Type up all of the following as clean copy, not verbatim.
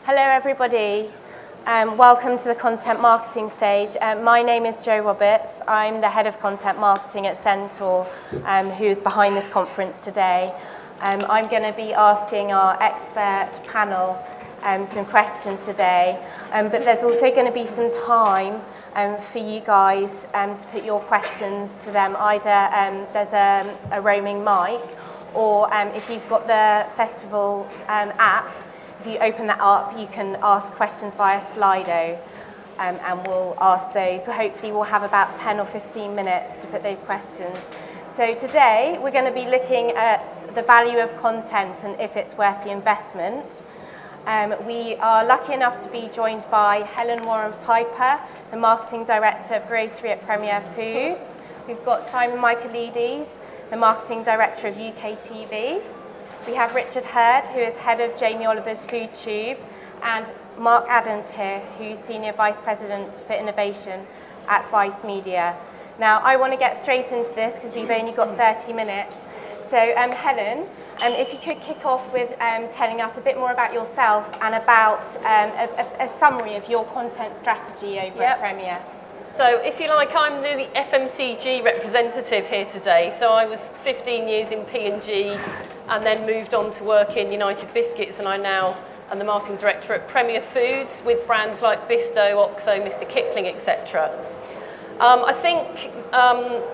Hello everybody, welcome to the content marketing stage. My name is Jo Roberts. I'm the head of content marketing at Centaur, who's behind this conference today. I'm going to be asking our expert panel some questions today, but there's also going to be some time for you guys to put your questions to them. Either there's a roaming mic, or if you've got the festival app, if you open that up, you can ask questions via Slido, and we'll ask those. Hopefully we'll have about 10 or 15 minutes to put those questions. So today we're going to be looking at the value of content and if it's worth the investment. We are lucky enough to be joined by Helen Warren-Piper, the Marketing Director of Grocery at Premier Foods. We've got Simon Michaelides, the Marketing Director of UKTV. We have Richard Hurd, who is head of Jamie Oliver's Food Tube, and Mark Adams here, who's Senior Vice President for Innovation at Vice Media. Now, I want to get straight into this because we've only got 30 minutes. So, Helen, if you could kick off with telling us a bit more about yourself and about a summary of your content strategy over at Premier. So, if you like, I'm the FMCG representative here today. So I was 15 years in P&G and then moved on to work in United Biscuits, and I now am the marketing director at Premier Foods with brands like Bisto, Oxo, Mr. Kipling, etc. I think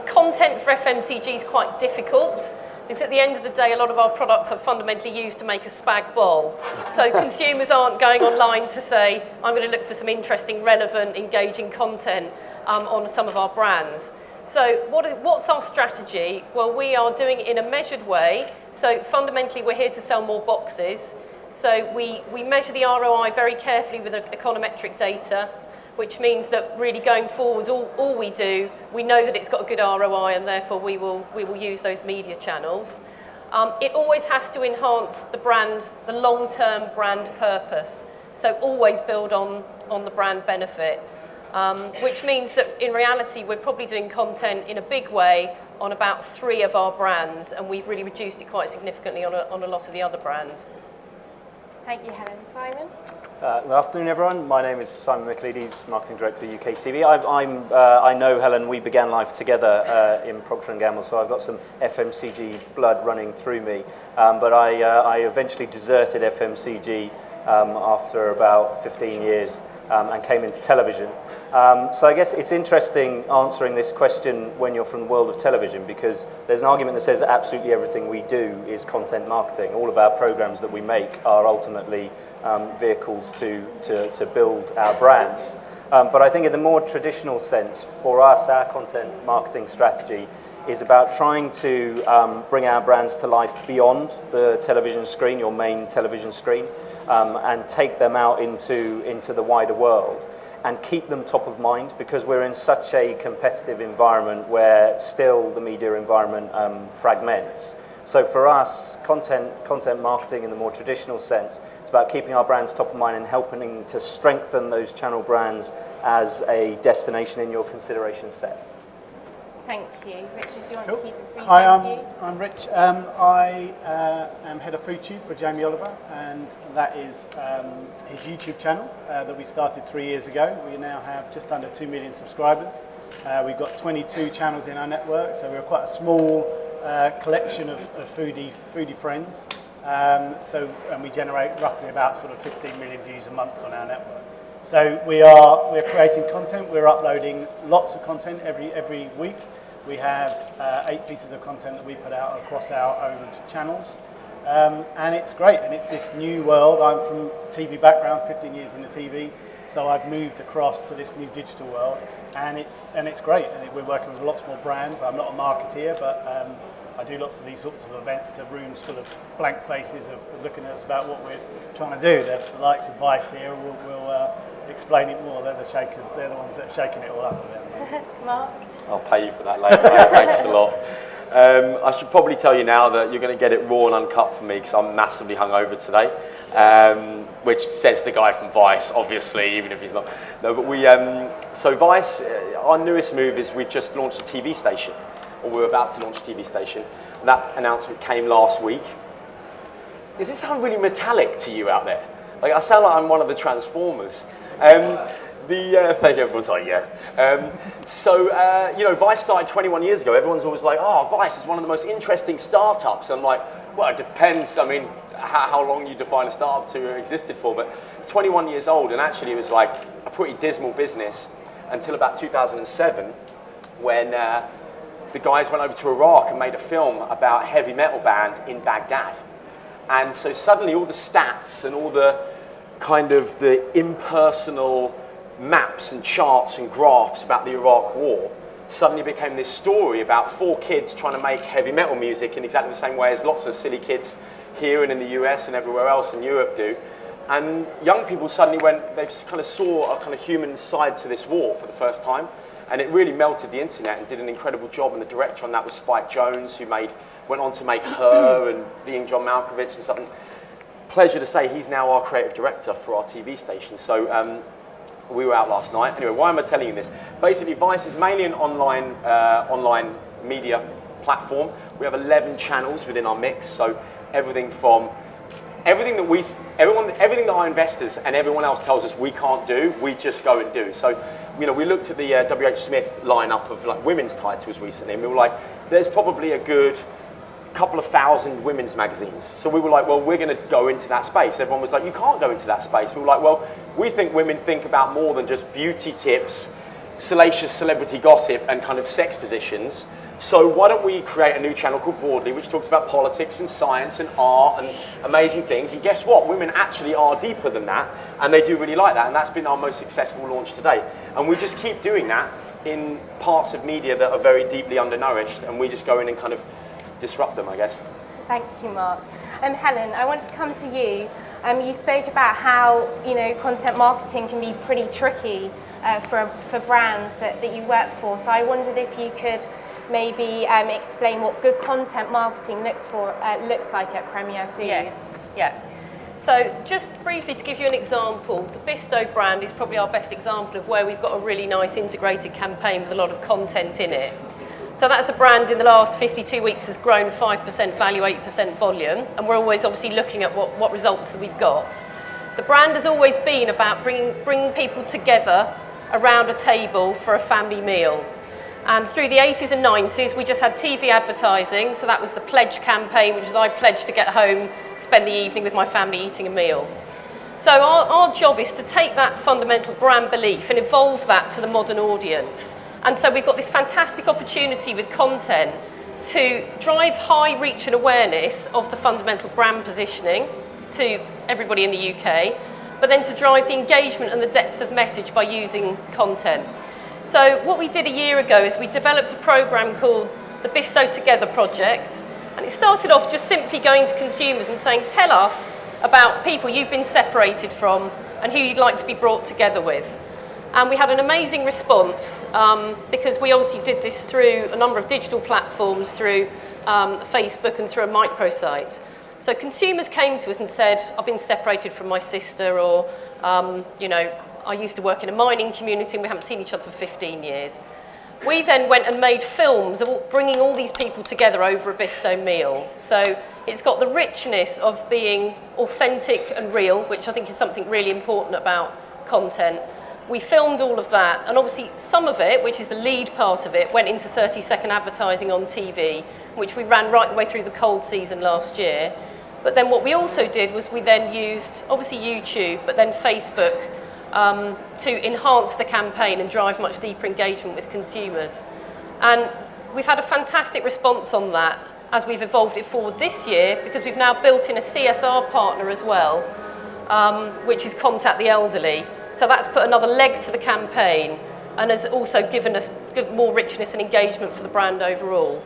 content for FMCG is quite difficult because at the end of the day, a lot of our products are fundamentally used to make a spag bol. So consumers aren't going online to say, I'm going to look for some interesting, relevant, engaging content on some of our brands. So what's our strategy? Well, we are doing it in a measured way. So fundamentally, we're here to sell more boxes. So we measure the ROI very carefully with econometric data, which means that really going forwards, all we do, we know that it's got a good ROI, and therefore we will use those media channels. It always has to enhance the brand, the long-term brand purpose. So always build on the brand benefit, which means that in reality, we're probably doing content in a big way on about 3 of our brands, and we've really reduced it quite significantly on a lot of the other brands. Thank you, Helen. Simon? Good afternoon, everyone. My name is Simon Michaelides, Marketing Director of UKTV. I know Helen. We began life together in Procter & Gamble, so I've got some FMCG blood running through me. But I eventually deserted FMCG after about 15 years and came into television. So I guess it's interesting answering this question when you're from the world of television, because there's an argument that says that absolutely everything we do is content marketing. All of our programs that we make are ultimately vehicles to build our brands. But I think in the more traditional sense, for us, our content marketing strategy is about trying to bring our brands to life beyond the television screen, your main television screen, and take them out into the wider world and keep them top of mind, because we're in such a competitive environment where still the media environment fragments. So for us, content marketing in the more traditional sense, it's about keeping our brands top of mind and helping to strengthen those channel brands as a destination in your consideration set. Thank you. Richard, do you want to keep it brief? Hi, I'm Rich. I am head of Food Tube for Jamie Oliver, and that is his YouTube channel that we started 3 years ago. We now have just under 2 million subscribers. We've got 22 channels in our network, so we're quite a small collection of foodie friends. And we generate roughly about sort of 15 million views a month on our network. So we're creating content. We're uploading lots of content every week. We have 8 pieces of content that we put out across our own channels, and it's great. And it's this new world. I'm from TV background, 15 years in the TV, so I've moved across to this new digital world, and it's great. And we're working with lots more brands. I'm not a marketeer, but I do lots of these sorts of events to rooms full of blank faces of looking at us about what we're trying to do. The likes of Vice here will explain it more. They're the shakers. They're the ones that are shaking it all up a bit. Mark? I'll pay you for that later, mate. Thanks a lot. I should probably tell you now that you're going to get it raw and uncut from me because I'm massively hungover today, which says the guy from Vice, obviously, even if he's not. No, but so Vice, our newest move is we've just launched a TV station, or we're about to launch a TV station. That announcement came last week. Does it sound really metallic to you out there? Like, I sound like I'm one of the Transformers. Thank you, everyone's like, yeah. You know, Vice started 21 years ago. Everyone's always like, oh, Vice is one of the most interesting startups. I'm like, well, it depends. I mean, how long you define a startup to have existed for, but it's 21 years old, and actually it was like a pretty dismal business until about 2007, when the guys went over to Iraq and made a film about a heavy metal band in Baghdad. And so suddenly all the stats and all the kind of the impersonal maps and charts and graphs about the Iraq war suddenly became this story about 4 kids trying to make heavy metal music in exactly the same way as lots of silly kids here and in the US and everywhere else in Europe do. And young people suddenly they kind of saw a kind of human side to this war for the first time. And it really melted the internet and did an incredible job. And the director on that was Spike Jonze, who went on to make Her and Being John Malkovich and stuff. And pleasure to say he's now our creative director for our TV station. So we were out last night. Anyway, why am I telling you this? Basically, Vice is mainly an online media platform. We have 11 channels within our mix. So everything that our investors and everyone else tells us we can't do, we just go and do. So, you know, we looked at the WH Smith lineup of like women's titles recently, and we were like, there's probably a good couple of thousand women's magazines. So we were like, well, we're going to go into that space. Everyone was like, you can't go into that space. We were like, well, we think women think about more than just beauty tips, salacious celebrity gossip, and kind of sex positions. So why don't we create a new channel called Broadly, which talks about politics and science and art and amazing things. And guess what? Women actually are deeper than that, and they do really like that. And that's been our most successful launch to date. And we just keep doing that in parts of media that are very deeply undernourished, and we just go in and kind of disrupt them, I guess. Thank you, Mark. Helen, I want to come to you. You spoke about how, you know, content marketing can be pretty tricky for brands that you work for. So I wondered if you could maybe explain what good content marketing looks like at Premier Foods. Yes, yeah. So just briefly to give you an example, the Bisto brand is probably our best example of where we've got a really nice integrated campaign with a lot of content in it. So that's a brand in the last 52 weeks has grown 5% value, 8% volume, and we're always obviously looking at what results that we've got. The brand has always been about bringing people together around a table for a family meal. And through the 80s and 90s, we just had TV advertising. So that was the pledge campaign, which was I pledged to get home, spend the evening with my family eating a meal. So our job is to take that fundamental brand belief and evolve that to the modern audience. And so we've got this fantastic opportunity with content to drive high reach and awareness of the fundamental brand positioning to everybody in the UK, but then to drive the engagement and the depth of message by using content. So what we did a year ago is we developed a program called the Bisto Together Project, and it started off just simply going to consumers and saying, tell us about people you've been separated from and who you'd like to be brought together with. And we had an amazing response because we obviously did this through a number of digital platforms, through Facebook and through a microsite. So consumers came to us and said, I've been separated from my sister, or you know, I used to work in a mining community and we haven't seen each other for 15 years. We then went and made films of bringing all these people together over a Bisto meal. So it's got the richness of being authentic and real, which I think is something really important about content. We filmed all of that, and obviously some of it, which is the lead part of it, went into 30-second advertising on TV, which we ran right the way through the cold season last year. But then what we also did was we then used, obviously YouTube, but then Facebook, to enhance the campaign and drive much deeper engagement with consumers. And we've had a fantastic response on that as we've evolved it forward this year, because we've now built in a CSR partner as well, which is Contact the Elderly. So that's put another leg to the campaign and has also given us more richness and engagement for the brand overall.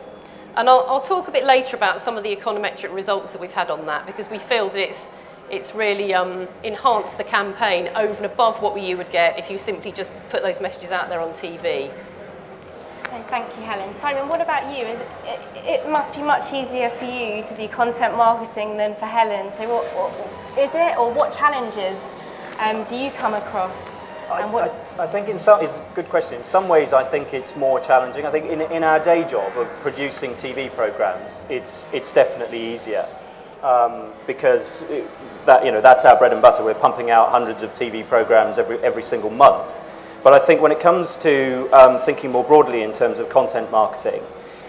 And I'll talk a bit later about some of the econometric results that we've had on that, because we feel that it's really enhanced the campaign over and above what you would get if you simply just put those messages out there on TV. So thank you, Helen. Simon, what about you? It must be much easier for you to do content marketing than for Helen. So what is it, or what challenges do you come across? I think it's a good question. In some ways, I think it's more challenging. I think in our day job of producing TV programs, it's definitely easier. because that's our bread and butter. We're pumping out hundreds of TV programs every single month. But I think when it comes to thinking more broadly in terms of content marketing,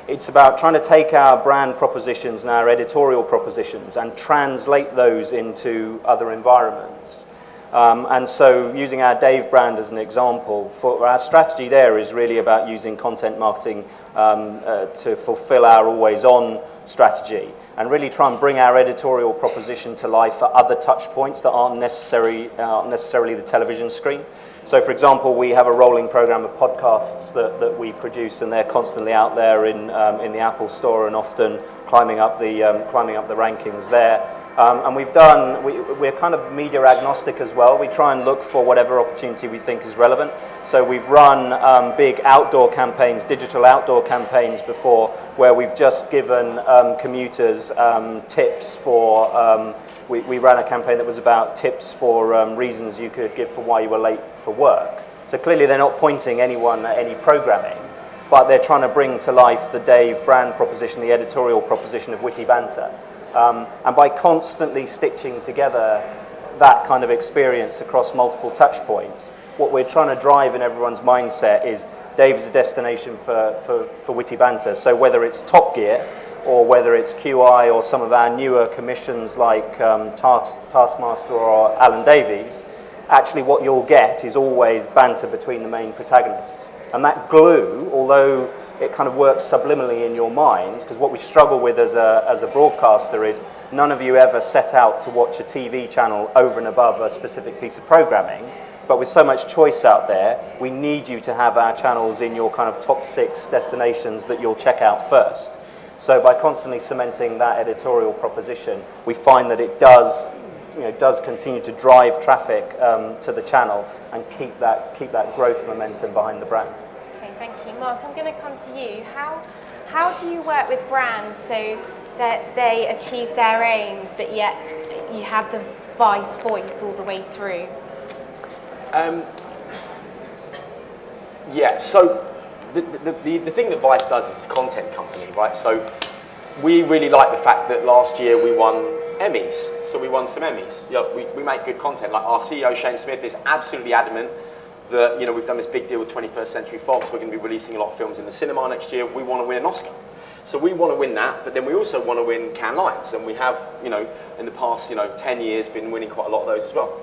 it's about trying to take our brand propositions and our editorial propositions and translate those into other environments. And so using our Dave brand as an example, for our strategy there is really about using content marketing to fulfill our always-on strategy and really try and bring our editorial proposition to life for other touch points that aren't necessarily the television screen. So for example, we have a rolling program of podcasts that we produce, and they're constantly out there in the Apple Store and often climbing up the rankings there. And we're kind of media agnostic as well. We try and look for whatever opportunity we think is relevant. So we've run big outdoor campaigns, digital outdoor campaigns before, where we've just given commuters tips for, we ran a campaign that was about tips for reasons you could give for why you were late for work. So clearly they're not pointing anyone at any programming, but they're trying to bring to life the Dave brand proposition, the editorial proposition of witty banter. And by constantly stitching together that kind of experience across multiple touch points, what we're trying to drive in everyone's mindset is Dave is a destination for witty banter. So whether it's Top Gear or whether it's QI or some of our newer commissions like Taskmaster or Alan Davies, actually what you'll get is always banter between the main protagonists. And that glue, although it kind of works subliminally in your mind, because what we struggle with as a broadcaster is none of you ever set out to watch a TV channel over and above a specific piece of programming, but with so much choice out there, we need you to have our channels in your kind of top 6 destinations that you'll check out first. So by constantly cementing that editorial proposition, we find that it does continue to drive traffic to the channel and keep that growth momentum behind the brand. Okay, thank you. Mark, I'm going to come to you. How do you work with brands so that they achieve their aims, but yet you have the Vice voice all the way through? So the thing that Vice does is a content company, right? So we really like the fact that last year we won Emmys. So we won some Emmys. We make good content. Like our CEO, Shane Smith, is absolutely adamant that we've done this big deal with 21st Century Fox. We're going to be releasing a lot of films in the cinema next year. We want to win an Oscar. So we want to win that, but then we also want to win Cannes Lions. And we have, in the past, 10 years been winning quite a lot of those as well.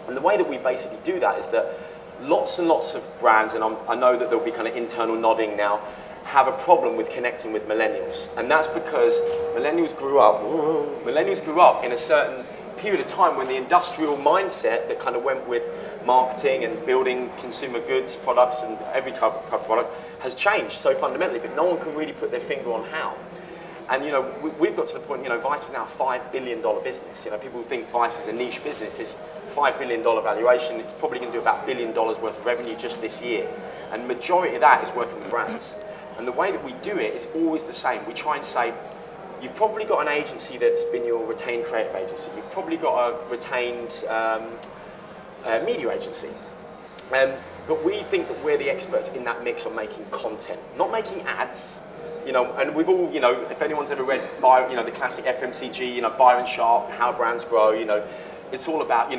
And the way that we basically do that is that lots and lots of brands, and I know that there'll be kind of internal nodding now, have a problem with connecting with millennials. And that's because millennials grew up in a certain period of time when the industrial mindset that kind of went with marketing and building consumer goods products and every type of product has changed so fundamentally, but no one can really put their finger on how. And we've got to the point, Vice is now a $5 billion business. People think Vice is a niche business. It's $5 billion valuation. It's probably going to do about $1 billion worth of revenue just this year. And the majority of that is working with brands. And the way that we do it is always the same. We try and say, you've probably got an agency that's been your retained creative agency. You've probably got a retained media agency. But we think that we're the experts in that mix on making content, not making ads. And we've all, if anyone's ever read, the classic FMCG, Byron Sharp, How Brands Grow, it's all about,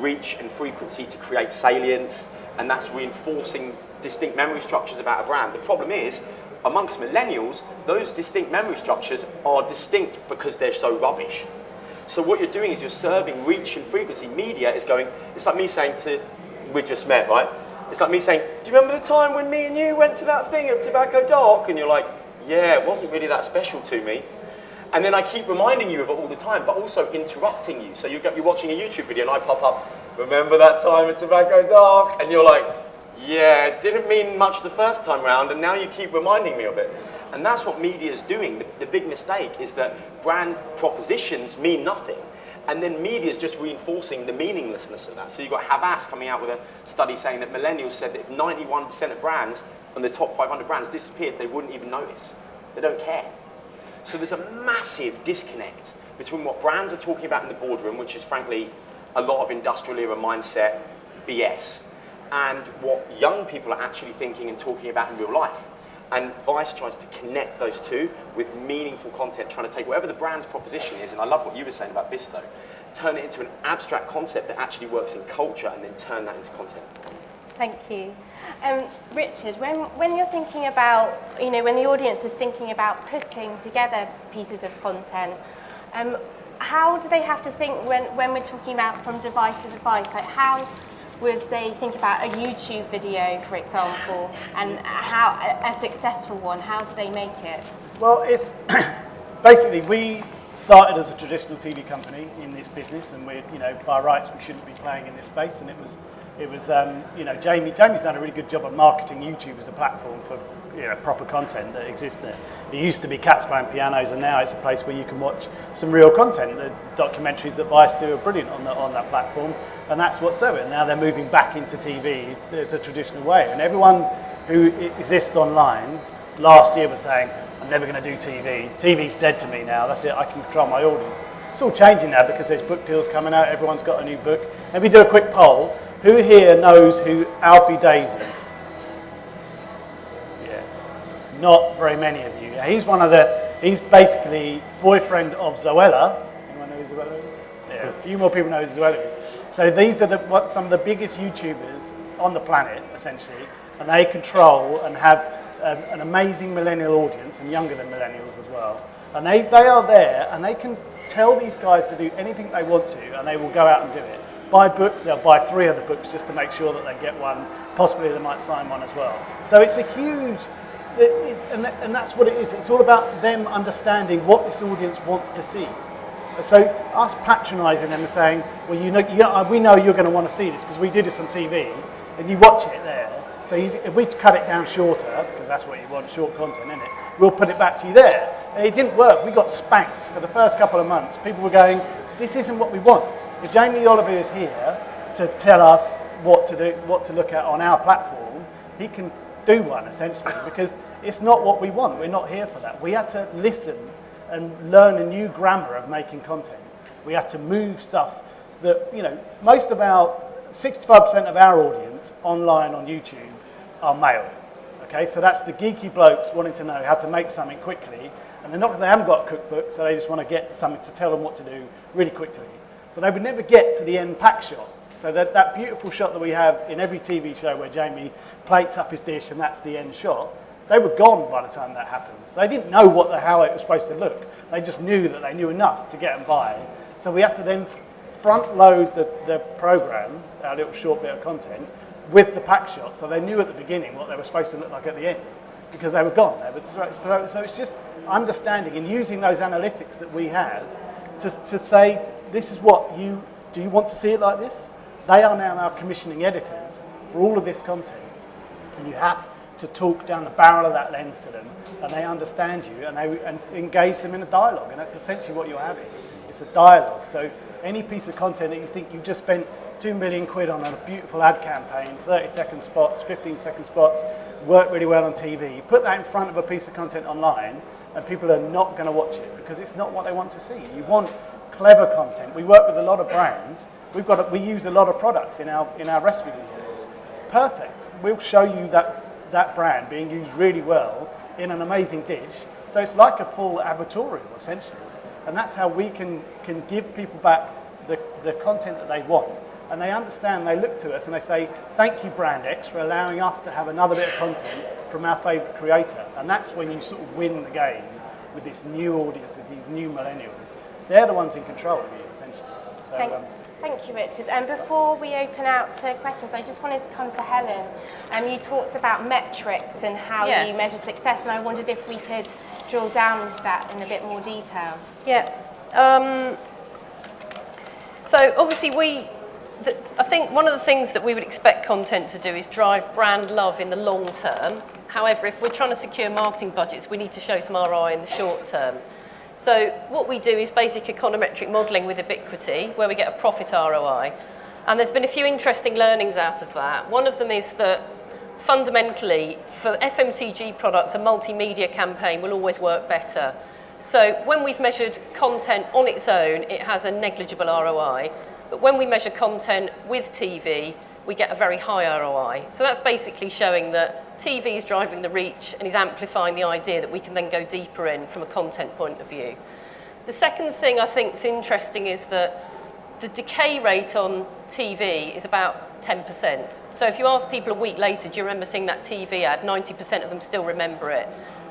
reach and frequency to create salience, and that's reinforcing distinct memory structures about a brand. The problem is, amongst millennials, those distinct memory structures are distinct because they're so rubbish. So what you're doing is you're serving reach and frequency. Media is going, it's like me saying we just met, right? It's like me saying, do you remember the time when me and you went to that thing at Tobacco Dark? And you're like, yeah, it wasn't really that special to me. And then I keep reminding you of it all the time, but also interrupting you. So you're watching a YouTube video and I pop up, remember that time at Tobacco Dark? And you're like, yeah, it didn't mean much the first time round, and now you keep reminding me of it. And that's what media is doing. The big mistake is that brand propositions mean nothing, and then media is just reinforcing the meaninglessness of that. So you've got Havas coming out with a study saying that millennials said that if 91% of brands on the top 500 brands disappeared, they wouldn't even notice. They don't care. So there's a massive disconnect between what brands are talking about in the boardroom, which is frankly a lot of industrial era mindset BS, and what young people are actually thinking and talking about in real life. And Vice tries to connect those two with meaningful content, trying to take whatever the brand's proposition is, and I love what you were saying about Bisto, turn it into an abstract concept that actually works in culture and then turn that into content. Thank you. Richard, when you're thinking about, when the audience is thinking about putting together pieces of content, how do they have to think when we're talking about from device to device? Like how would they think about a YouTube video, for example, and how a successful one? How do they make it? Well, it's basically we started as a traditional TV company in this business, and we're, by rights we shouldn't be playing in this space, and it was Jamie's done a really good job of marketing YouTube as a platform for proper content that exists there. It used to be cats playing pianos, and now it's a place where you can watch some real content. The documentaries that Vice do are brilliant on that platform, and that's what's so. And now they're moving back into TV the traditional way. And everyone who exists online last year was saying, "I'm never going to do TV. TV's dead to me now. That's it. I can control my audience." It's all changing now because there's book deals coming out. Everyone's got a new book. Let me do a quick poll. Who here knows who Alfie Days is? Yeah, not very many of you. He's basically boyfriend of Zoella. Anyone know who Zoella is? Yeah, a few more people know who Zoella is. So these are some of the biggest YouTubers on the planet, essentially, and they control and have an amazing millennial audience, and younger than millennials as well. And they are there, and they can tell these guys to do anything they want to, and they will go out and do it. Buy books, they'll buy 3 other books just to make sure that they get one. Possibly they might sign one as well. So it's a huge, and that's what it is. It's all about them understanding what this audience wants to see. So us patronising them and saying, well, we know you're going to want to see this because we do this on TV, and you watch it there. So if we cut it down shorter, because that's what you want, short content, isn't it? We'll put it back to you there. And it didn't work. We got spanked for the first couple of months. People were going, this isn't what we want. If Jamie Oliver is here to tell us what to do, what to look at on our platform, he can do one essentially, because it's not what we want. We're not here for that. We had to listen and learn a new grammar of making content. We had to move stuff that, most of 65% of our audience online on YouTube are male. Okay, so that's the geeky blokes wanting to know how to make something quickly, and they haven't got a cookbook, so they just want to get something to tell them what to do really quickly. But they would never get to the end pack shot. So that beautiful shot that we have in every TV show where Jamie plates up his dish and that's the end shot, they were gone by the time that happened. So they didn't know how it was supposed to look. They just knew that they knew enough to get them by. So we had to then front load the program, our little short bit of content, with the pack shot. So they knew at the beginning what they were supposed to look like at the end, because they were gone. So it's just understanding and using those analytics that we have to say, this is what do you want to see it like this? They are now commissioning editors for all of this content, and you have to talk down the barrel of that lens to them, and they understand you, and engage them in a dialogue, and that's essentially what you're having. It's a dialogue. So any piece of content that you think you've just spent £2 million on a beautiful ad campaign, 30-second spots, 15-second spots, work really well on TV, you put that in front of a piece of content online, and people are not going to watch it because it's not what they want to see. You want clever content. We work with a lot of brands. We use a lot of products in our recipe videos. Perfect. We'll show you that brand being used really well in an amazing dish. So it's like a full advertorial essentially, and that's how we can give people back the content that they want, and they understand. They look to us and they say, "Thank you, Brand X, for allowing us to have another bit of content from our favourite creator." And that's when you sort of win the game with this new audience, with these new millennials. They're the ones in control of you, essentially. So, Thank you, Richard. And before we open out to questions, I just wanted to come to Helen. You talked about metrics and how you measure success, and I wondered if we could drill down into that in a bit more detail. Yeah. So obviously I think one of the things that we would expect content to do is drive brand love in the long term. However, if we're trying to secure marketing budgets, we need to show some ROI in the short term. So what we do is basic econometric modelling with Ubiquity, where we get a profit ROI. And there's been a few interesting learnings out of that. One of them is that fundamentally, for FMCG products, a multimedia campaign will always work better. So when we've measured content on its own, it has a negligible ROI. But when we measure content with TV, we get a very high ROI. So that's basically showing that TV is driving the reach and is amplifying the idea that we can then go deeper in from a content point of view. The second thing I think is interesting is that the decay rate on TV is about 10%. So if you ask people a week later, do you remember seeing that TV ad? 90% of them still remember it.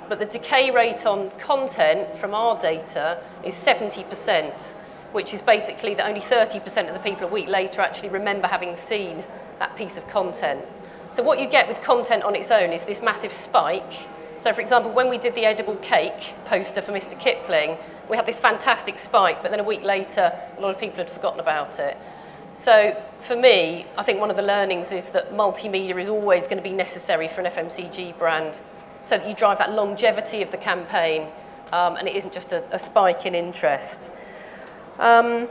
But the decay rate on content from our data is 70%, which is basically that only 30% of the people a week later actually remember having seen that piece of content. So what you get with content on its own is this massive spike. So for example, when we did the edible cake poster for Mr. Kipling, we had this fantastic spike, but then a week later, a lot of people had forgotten about it. So for me, I think one of the learnings is that multimedia is always going to be necessary for an FMCG brand so that you drive that longevity of the campaign and it isn't just a spike in interest. And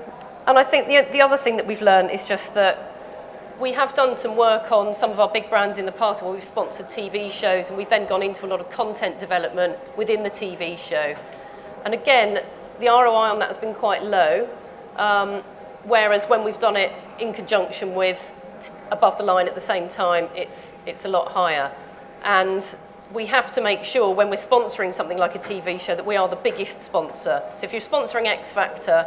I think the other thing that we've learned is just that we have done some work on some of our big brands in the past where we've sponsored TV shows, and we've then gone into a lot of content development within the TV show. And again, the ROI on that has been quite low, whereas when we've done it in conjunction with above the line at the same time, it's a lot higher. And we have to make sure when we're sponsoring something like a TV show that we are the biggest sponsor. So if you're sponsoring X Factor,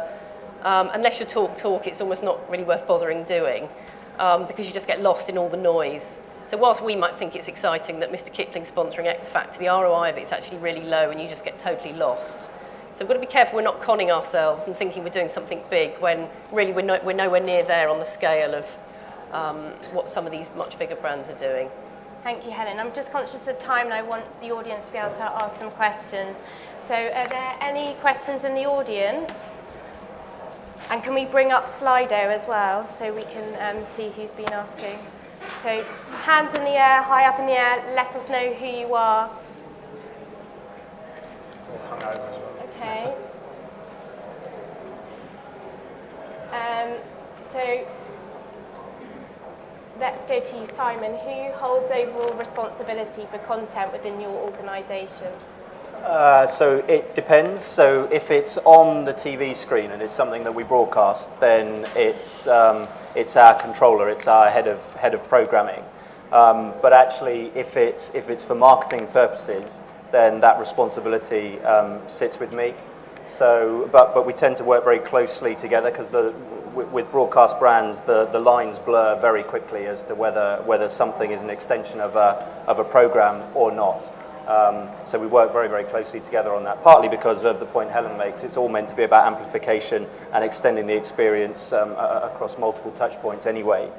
unless you talk, it's almost not really worth bothering doing. Because you just get lost in all the noise. So whilst we might think it's exciting that Mr. Kipling's sponsoring X Factor, the ROI of it's actually really low and you just get totally lost. So we've got to be careful we're not conning ourselves and thinking we're doing something big when really we're nowhere near there on the scale of what some of these much bigger brands are doing. Thank you, Helen. I'm just conscious of time and I want the audience to be able to ask some questions. So are there any questions in the audience? And can we bring up Slido as well so we can see who's been asking? So hands in the air, high up in the air, let us know who you are. Okay. So let's go to you, Simon. Who holds overall responsibility for content within your organisation? So it depends. So if it's on the TV screen and it's something that we broadcast, then it's our controller, it's our head of programming. But actually, if it's for marketing purposes, then that responsibility sits with me. So, but we tend to work very closely together because with broadcast brands, the lines blur very quickly as to whether something is an extension of a program or not. So we work very, very closely together on that, partly because of the point Helen makes. It's all meant to be about amplification and extending the experience across multiple touch points anyway.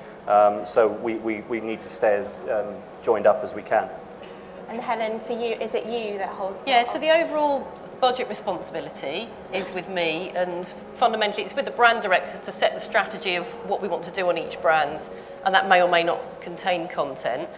So we need to stay as joined up as we can. And Helen, for you, is it you that holds Yeah, that so the overall budget responsibility is with me, and fundamentally it's with the brand directors to set the strategy of what we want to do on each brand, and that may or may not contain content.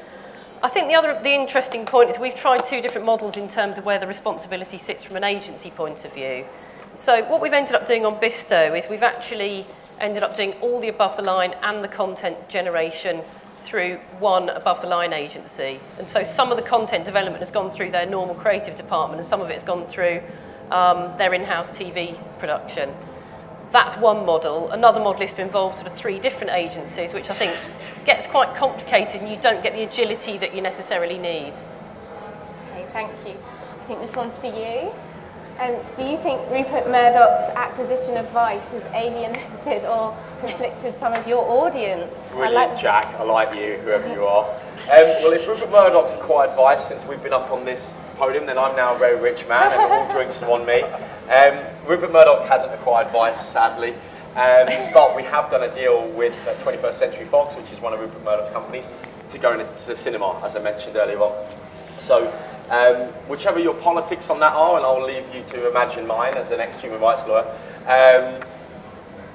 I think the interesting point is we've tried two different models in terms of where the responsibility sits from an agency point of view. So what we've ended up doing on Bisto is we've actually ended up doing all the above the line and the content generation through one above the line agency. And so some of the content development has gone through their normal creative department and some of it has gone through their in-house TV production. That's one model. Another model is to involve sort of three different agencies, which I think gets quite complicated and you don't get the agility that you necessarily need. Okay, thank you. I think this one's for you. Do you think Rupert Murdoch's acquisition of Vice has alienated or conflicted some of your audience? Brilliant, Jack. I like you, whoever you are. Well, if Rupert Murdoch's acquired Vice since we've been up on this podium, then I'm now a very rich man and all drinks are on me. Rupert Murdoch hasn't acquired Vice, sadly, but we have done a deal with 21st Century Fox, which is one of Rupert Murdoch's companies, to go into the cinema, as I mentioned earlier on. So, whichever your politics on that are, and I'll leave you to imagine mine as an ex-human rights lawyer,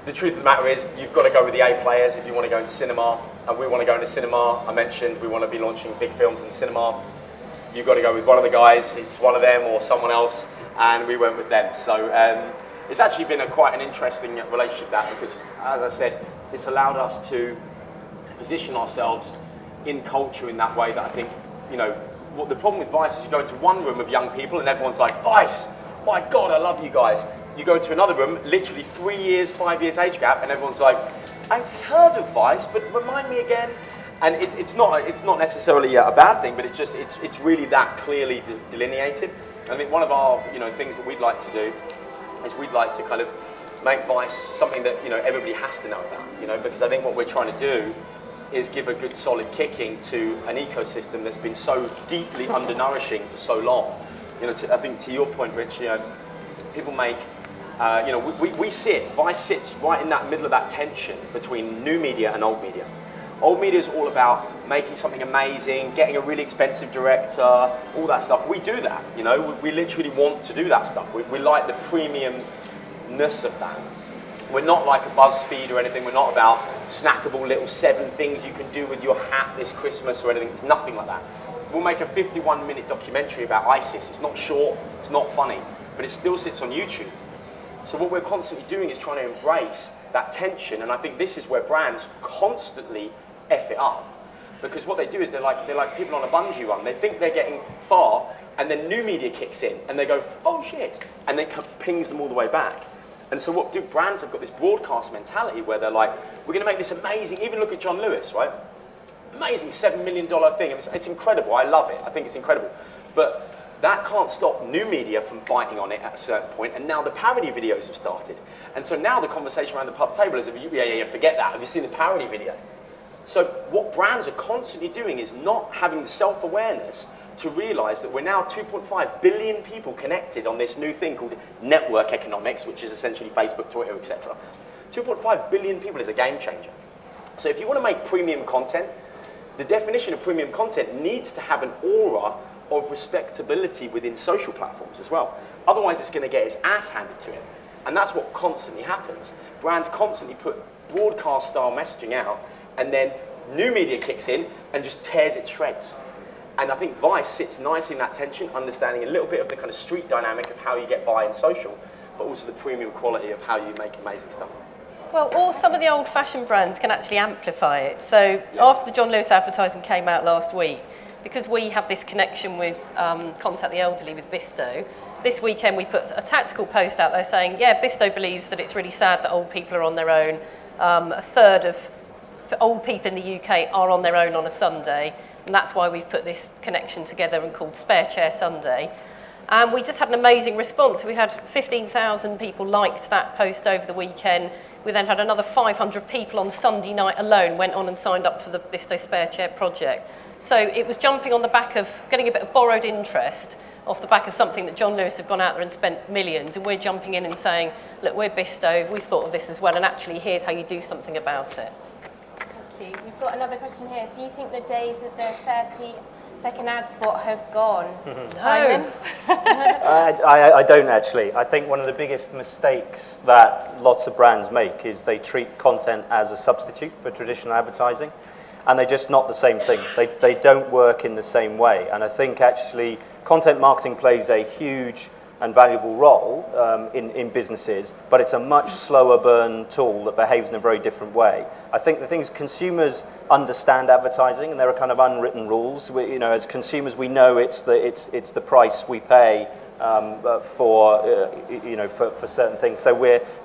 the truth of the matter is you've got to go with the A players if you want to go into cinema, and we want to go into cinema. I mentioned we want to be launching big films in cinema. You've got to go with one of the guys, it's one of them or someone else, and we went with them. So it's actually been quite an interesting relationship, that, because as I said, it's allowed us to position ourselves in culture in that way that I think, you know, what the problem with Vice is you go into one room of young people and everyone's like, Vice, my God, I love you guys. You go into another room, literally 3 years, 5 years age gap, and everyone's like, I've heard of Vice, but remind me again. And it's not necessarily a bad thing, but it's really that clearly delineated. I think one of our things that we'd like to do is we'd like to kind of make Vice something that everybody has to know about. Because I think what we're trying to do is give a good solid kicking to an ecosystem that's been so deeply undernourishing for so long. I think to your point, Rich, people make. Vice sits right in that middle of that tension between new media and old media. Old media is all about making something amazing, getting a really expensive director, all that stuff. We do that, we literally want to do that stuff. We like the premiumness of that. We're not like a BuzzFeed or anything. We're not about snackable little 7 things you can do with your hat this Christmas or anything. It's nothing like that. We'll make a 51-minute documentary about ISIS. It's not short, it's not funny, but it still sits on YouTube. So what we're constantly doing is trying to embrace that tension, and I think this is where brands constantly F it up. Because what they do is they're like people on a bungee run. They think they're getting far, and then new media kicks in, and they go, oh shit, and then pings them all the way back. And so what do brands have got this broadcast mentality where they're like, we're going to make this amazing, even look at John Lewis, right? Amazing $7 million thing. It's incredible. I love it. I think it's incredible. But that can't stop new media from biting on it at a certain point, and now the parody videos have started. And so now the conversation around the pub table is, forget that. Have you seen the parody video? So what brands are constantly doing is not having the self-awareness to realize that we're now 2.5 billion people connected on this new thing called network economics, which is essentially Facebook, Twitter, etc. 2.5 billion people is a game changer. So if you want to make premium content, the definition of premium content needs to have an aura of respectability within social platforms as well. Otherwise, it's going to get its ass handed to it. And that's what constantly happens. Brands constantly put broadcast-style messaging out, and then new media kicks in and just tears it to shreds. And I think Vice sits nicely in that tension, understanding a little bit of the kind of street dynamic of how you get by in social, but also the premium quality of how you make amazing stuff. Well, or some of the old-fashioned brands can actually amplify it. So after the John Lewis advertising came out last week, because we have this connection with Contact the Elderly with Bisto, this weekend we put a tactical post out there saying, Bisto believes that it's really sad that old people are on their own. A third of old people in the UK are on their own on a Sunday, and that's why we've put this connection together and called Spare Chair Sunday. And we just had an amazing response. We had 15,000 people liked that post over the weekend. We then had another 500 people on Sunday night alone went on and signed up for the Bisto Spare Chair project. So it was jumping on the back of getting a bit of borrowed interest off the back of something that John Lewis have gone out there and spent millions, and we're jumping in and saying, look, we're Bisto, we've thought of this as well, and actually here's how you do something about it. Thank you. We've got another question here. Do you think the days of the 30-second ad spot have gone? Simon? I don't actually. I think one of the biggest mistakes that lots of brands make is they treat content as a substitute for traditional advertising, and they're just not the same thing. They don't work in the same way, and I think actually content marketing plays a huge and valuable role in businesses, but it's a much slower burn tool that behaves in a very different way. I think the thing is consumers understand advertising, and there are kind of unwritten rules. As consumers, we know it's the price we pay for certain things. So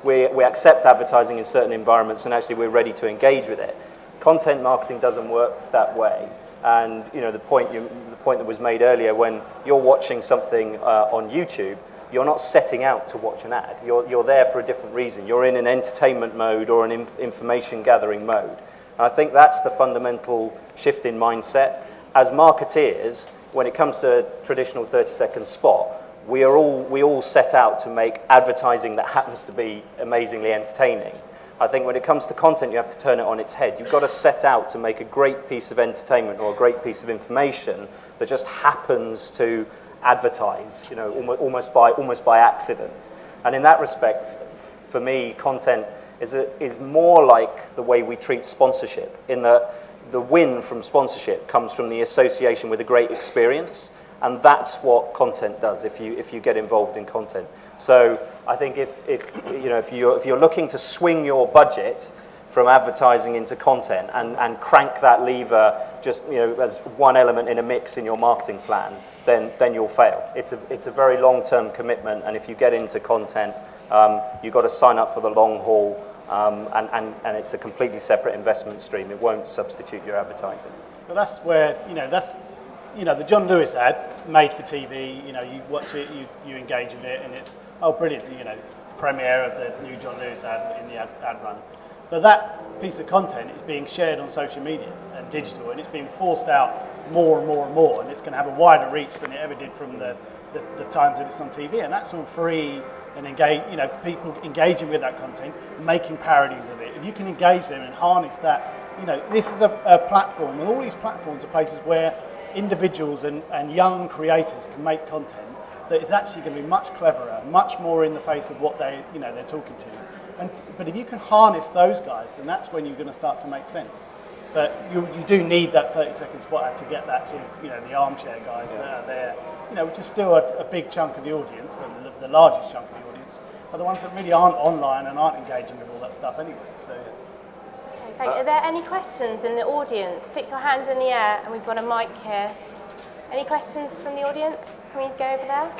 we accept advertising in certain environments, and actually we're ready to engage with it. Content marketing doesn't work that way. And the point that was made earlier, when you're watching something on YouTube, you're not setting out to watch an ad. You're there for a different reason. You're in an entertainment mode or an information gathering mode. And I think that's the fundamental shift in mindset. As marketeers, when it comes to a traditional 30-second spot, we all set out to make advertising that happens to be amazingly entertaining. I think when it comes to content, you have to turn it on its head. You've got to set out to make a great piece of entertainment or a great piece of information that just happens to advertise, almost by accident. And in that respect, for me, content is more like the way we treat sponsorship, in that the win from sponsorship comes from the association with a great experience. And that's what content does if you get involved in content. So I think if you're looking to swing your budget from advertising into content and crank that lever just as one element in a mix in your marketing plan, then you'll fail. It's a very long-term commitment, and if you get into content, you've got to sign up for the long haul. And it's a completely separate investment stream. It won't substitute your advertising. But that's where, the John Lewis ad made for TV, you watch it, you engage with it, and it's, oh, brilliant, premiere of the new John Lewis ad in the ad run. But that piece of content is being shared on social media and digital, and it's being forced out more and more and more, and it's going to have a wider reach than it ever did from the times that it's on TV, and that's all free and engage, people engaging with that content, making parodies of it. If you can engage them and harness that, this is a platform, and all these platforms are places where individuals and young creators can make content that is actually going to be much cleverer, much more in the face of what they're talking to. But if you can harness those guys, then that's when you're going to start to make sense. But you do need that 30-second spot ad to get that sort of, the armchair guys that are there, which is still a big chunk of the audience, and the largest chunk of the audience, are the ones that really aren't online and aren't engaging with all that stuff anyway. So. Okay, thank you. Are there any questions in the audience? Stick your hand in the air, and we've got a mic here. Any questions from the audience? Can we go over there?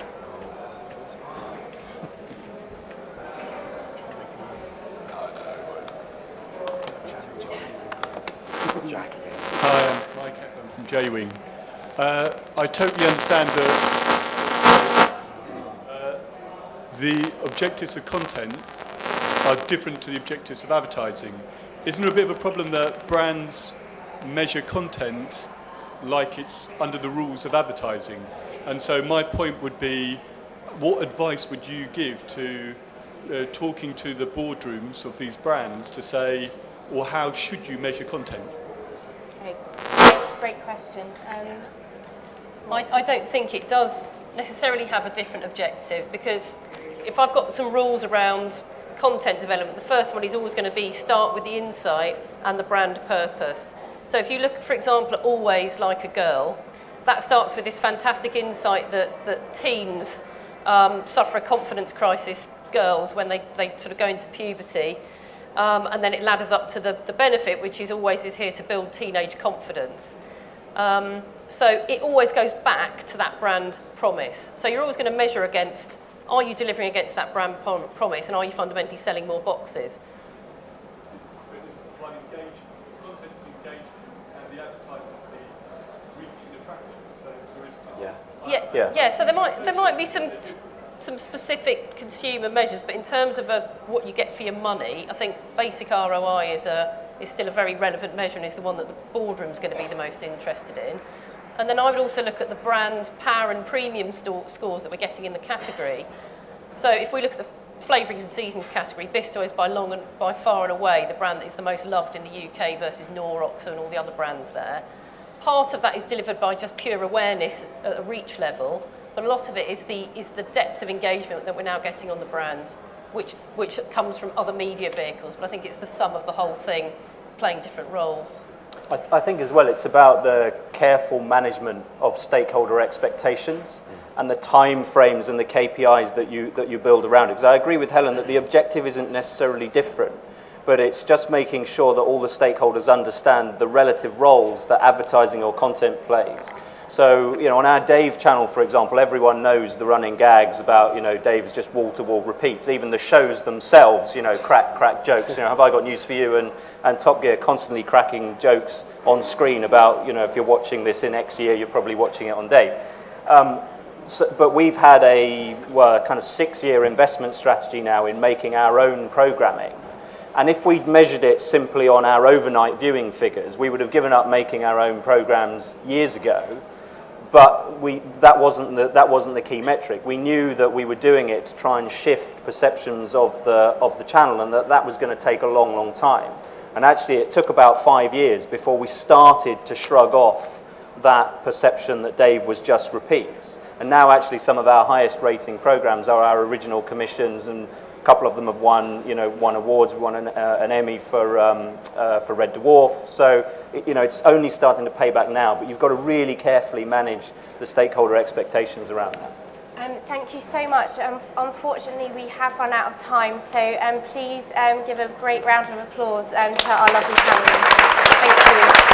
Hi, I'm Mike from J-Wing. I totally understand that the objectives of content are different to the objectives of advertising. Isn't there a bit of a problem that brands measure content like it's under the rules of advertising? And so my point would be, what advice would you give to talking to the boardrooms of these brands to say, or how should you measure content? Okay, great question. I don't think it does necessarily have a different objective, because if I've got some rules around content development, the first one is always going to be start with the insight and the brand purpose. So if you look, for example, at Always Like a Girl, that starts with this fantastic insight that teens suffer a confidence crisis, girls, when they sort of go into puberty. And then it ladders up to the benefit, which is Always is here to build teenage confidence. So it always goes back to that brand promise. So you're always going to measure against, are you delivering against that brand promise, and are you fundamentally selling more boxes? Yeah. So there might be some specific consumer measures, but in terms of what you get for your money, I think basic ROI is still a very relevant measure, and is the one that the boardroom's going to be the most interested in. And then I would also look at the brand power and premium scores that we're getting in the category. So if we look at the flavourings and seasonings category, Bisto is by far and away the brand that is the most loved in the UK versus Knorr, Oxo and all the other brands there. Part of that is delivered by just pure awareness at a reach level, but a lot of it is the depth of engagement that we're now getting on the brand, which comes from other media vehicles. But I think it's the sum of the whole thing playing different roles. I think as well it's about the careful management of stakeholder expectations and the time frames and the KPIs that you build around it. Because I agree with Helen that the objective isn't necessarily different, but it's just making sure that all the stakeholders understand the relative roles that advertising or content plays. So, on our Dave channel, for example, everyone knows the running gags about, Dave's just wall-to-wall repeats. Even the shows themselves, crack jokes. Have I got news for you? And Top Gear constantly cracking jokes on screen about, if you're watching this in X year, you're probably watching it on Dave. But we've had a kind of 6-year investment strategy now in making our own programming. And if we'd measured it simply on our overnight viewing figures, we would have given up making our own programs years ago. But that wasn't the key metric. We knew that we were doing it to try and shift perceptions of the channel, and that was going to take a long, long time. And actually, it took about 5 years before we started to shrug off that perception that Dave was just repeats. And now, actually, some of our highest rating programs are our original commissions, and a couple of them have won awards. We won an Emmy for Red Dwarf. So, it's only starting to pay back now, but you've got to really carefully manage the stakeholder expectations around that. Thank you so much. Unfortunately, we have run out of time, so please give a great round of applause to our lovely panelists. Thank you.